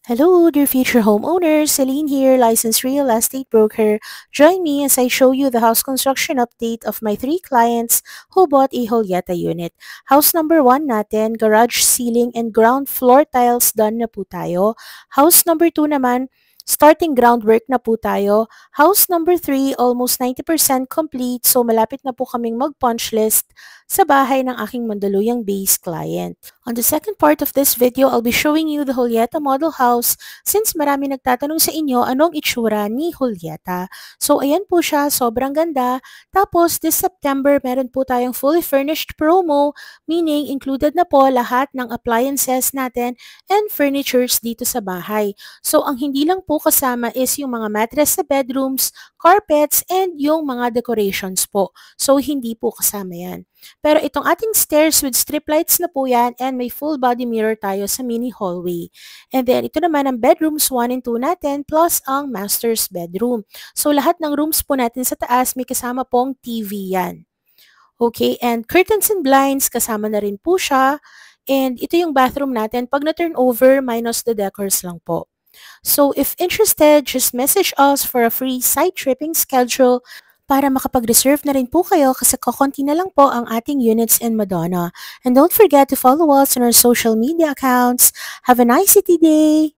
Hello, dear future homeowners. Celine here, licensed real estate broker. Join me as I show you the house construction update of my three clients who bought a Julieta unit. House number 1 natin, garage ceiling and ground floor tiles done na po tayo. House number 2 naman, starting groundwork na po tayo. House number 3, almost 90% complete, so malapit na po kaming mag-punch list sa bahay ng aking Mandaluyong base client. On the second part of this video, I'll be showing you the Julieta model house since marami nagtatanong sa inyo anong itsura ni Julieta. So ayan po siya, sobrang ganda. Tapos this September, meron po tayong fully furnished promo, meaning included na po lahat ng appliances natin and furnitures dito sa bahay. So ang hindi lang po kasama is yung mga mattress sa bedrooms, carpets, and yung mga decorations po. So hindi po kasama yan. Pero itong ating stairs with strip lights na po yan and may full body mirror tayo sa mini hallway. And then ito naman ang bedrooms 1 and 2 natin plus ang master's bedroom. So lahat ng rooms po natin sa taas may kasama pong TV yan. Okay, and curtains and blinds kasama na rin po siya. And ito yung bathroom natin. Pag na-turn over, minus the decors lang po. So if interested, just message us for a free site tripping schedule para makapag-reserve na rin po kayo kasi kokonti na lang po ang ating units in Madonna. And don't forget to follow us on our social media accounts. Have a nice city day!